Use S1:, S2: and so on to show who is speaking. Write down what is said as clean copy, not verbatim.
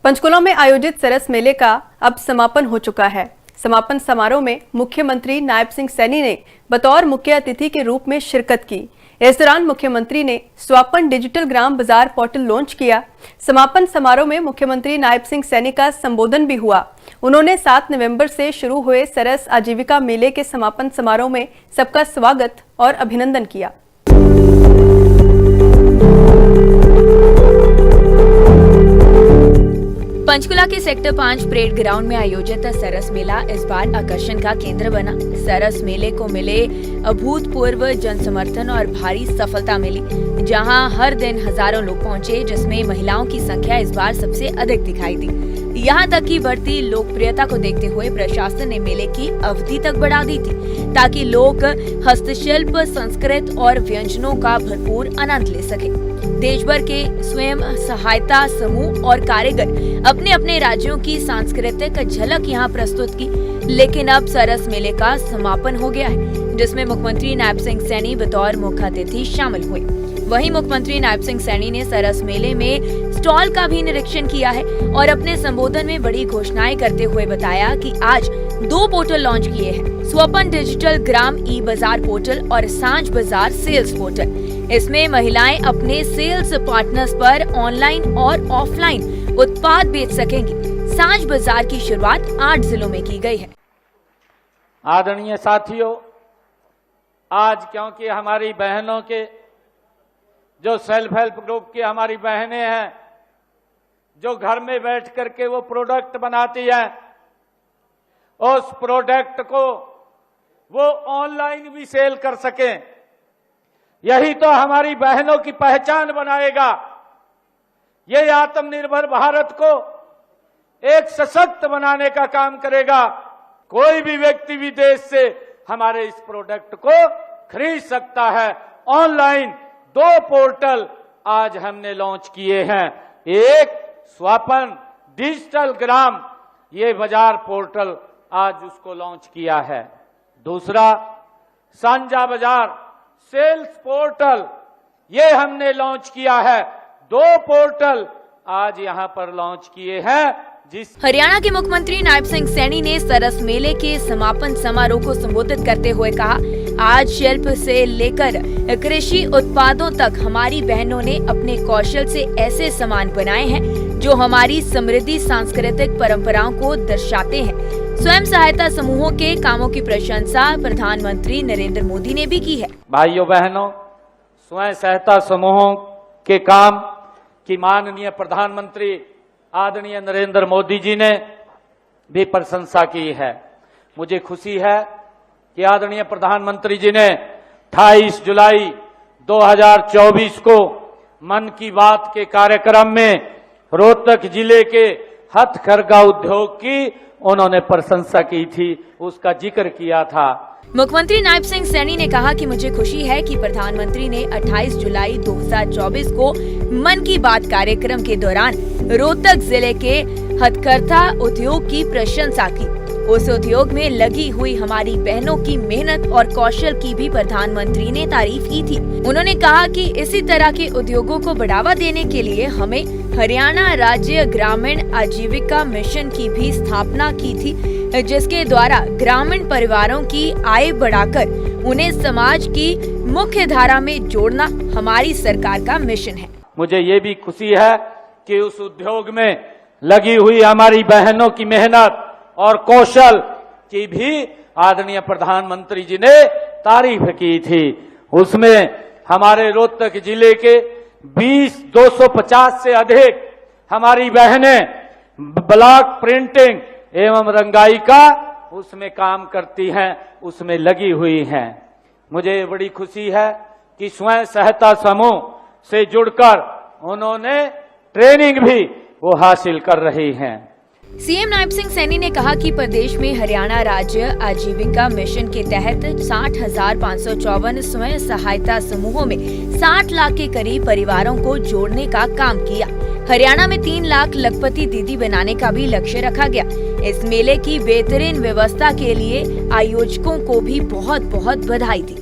S1: पंचकुला में आयोजित सरस मेले का अब समापन हो चुका है। समापन समारोह में मुख्यमंत्री नायब सिंह सैनी ने बतौर मुख्य अतिथि के रूप में शिरकत की। इस दौरान मुख्यमंत्री ने स्वापन डिजिटल ग्राम बाजार पोर्टल लॉन्च किया। समापन समारोह में मुख्यमंत्री नायब सिंह सैनी का संबोधन भी हुआ। उन्होंने 7 नवंबर से शुरू हुए सरस आजीविका मेले के समापन समारोह में सबका स्वागत और अभिनंदन किया।
S2: पंचकुला के सेक्टर 5 परेड ग्राउंड में आयोजित सरस मेला इस बार आकर्षण का केंद्र बना। सरस मेले को मिले अभूतपूर्व जनसमर्थन और भारी सफलता मिली, जहां हर दिन हजारों लोग पहुंचे, जिसमें महिलाओं की संख्या इस बार सबसे अधिक दिखाई दी। यहां तक कि बढ़ती लोकप्रियता को देखते हुए प्रशासन ने मेले की अवधि तक बढ़ा दी थी, ताकि लोग हस्तशिल्प, संस्कृत और व्यंजनों का भरपूर आनंद ले सके। देश भर के स्वयं सहायता समूह और कारीगर अपने अपने राज्यों की सांस्कृतिक झलक यहां प्रस्तुत की। लेकिन अब सरस मेले का समापन हो गया है, जिसमें मुख्यमंत्री नायब सिंह सैनी बतौर मुख्य अतिथि शामिल हुए। वहीं मुख्यमंत्री नायब सिंह सैनी ने सरस मेले में स्टॉल का भी निरीक्षण किया है और अपने संबोधन में बड़ी घोषणाएं करते हुए बताया कि आज 2 पोर्टल लॉन्च किए हैं, स्वापन डिजिटल ग्राम ई बाजार पोर्टल और सांझ बाजार सेल्स पोर्टल। इसमें महिलाएं अपने सेल्स पार्टनर्स पर ऑनलाइन और ऑफलाइन उत्पाद बेच सकेंगी। सांझ बाजार की शुरुआत 8 जिलों में की गई है।
S3: आदरणीय साथियों, आज क्योंकि हमारी बहनों के जो सेल्फ हेल्प ग्रुप की हमारी बहनें हैं, जो घर में बैठ करके वो प्रोडक्ट बनाती हैं, उस प्रोडक्ट को वो ऑनलाइन भी सेल कर सकें, यही तो हमारी बहनों की पहचान बनाएगा। ये आत्मनिर्भर भारत को एक सशक्त बनाने का काम करेगा। कोई भी व्यक्ति विदेश से हमारे इस प्रोडक्ट को खरीद सकता है। ऑनलाइन 2 पोर्टल आज हमने लॉन्च किए हैं। एक स्वापन डिजिटल ग्राम ये बाजार पोर्टल आज उसको लॉन्च किया है। दूसरा सांझा बाजार सेल्स पोर्टल ये हमने लॉन्च किया है। 2 पोर्टल आज यहां पर लॉन्च किए हैं।
S2: हरियाणा के मुख्यमंत्री नायब सिंह सैनी ने सरस मेले के समापन समारोह को संबोधित करते हुए कहा, आज शिल्प से लेकर कृषि उत्पादों तक हमारी बहनों ने अपने कौशल से ऐसे सामान बनाए हैं जो हमारी समृद्धि सांस्कृतिक परंपराओं को दर्शाते हैं। स्वयं सहायता समूहों के कामों की प्रशंसा प्रधानमंत्री नरेंद्र मोदी ने भी की है।
S3: भाइयों बहनों, स्वयं सहायता समूहों के काम की माननीय प्रधानमंत्री आदरणीय नरेंद्र मोदी जी ने भी प्रशंसा की है। मुझे खुशी है कि आदरणीय प्रधानमंत्री जी ने 28 जुलाई 2024 को मन की बात के कार्यक्रम में रोहतक जिले के हथकरघा उद्योग की उन्होंने प्रशंसा की थी, उसका जिक्र किया था।
S2: मुख्यमंत्री नायब सिंह सैनी ने कहा कि मुझे खुशी है कि प्रधानमंत्री ने 28 जुलाई 2024 को मन की बात कार्यक्रम के दौरान रोहतक जिले के हथकरघा उद्योग की प्रशंसा की। उस उद्योग में लगी हुई हमारी बहनों की मेहनत और कौशल की भी प्रधानमंत्री ने तारीफ की थी। उन्होंने कहा कि इसी तरह के उद्योगों को बढ़ावा देने के लिए हमें हरियाणा राज्य ग्रामीण आजीविका मिशन की भी स्थापना की थी, जिसके द्वारा ग्रामीण परिवारों की आय बढ़ाकर उन्हें समाज की मुख्य धारा में जोड़ना हमारी सरकार का मिशन है।
S3: मुझे ये भी खुशी है कि उस उद्योग में लगी हुई हमारी बहनों की मेहनत और कौशल की भी आदरणीय प्रधानमंत्री जी ने तारीफ की थी। उसमें हमारे रोहतक जिले के 250 से अधिक हमारी बहनें ब्लॉक प्रिंटिंग एवं रंगाई का उसमें काम करती हैं, उसमें लगी हुई हैं। मुझे बड़ी खुशी है कि स्वयं सहायता समूह से जुड़कर उन्होंने ट्रेनिंग भी वो हासिल कर रही हैं।
S2: सीएम नायब सिंह सैनी ने कहा कि प्रदेश में हरियाणा राज्य आजीविका मिशन के तहत 60,554 स्वयं सहायता समूहों में 60 लाख के करीब परिवारों को जोड़ने का काम किया। हरियाणा में 3 लाख लखपति दीदी बनाने का भी लक्ष्य रखा गया। इस मेले की बेहतरीन व्यवस्था के लिए आयोजकों को भी बहुत बहुत बधाई दी।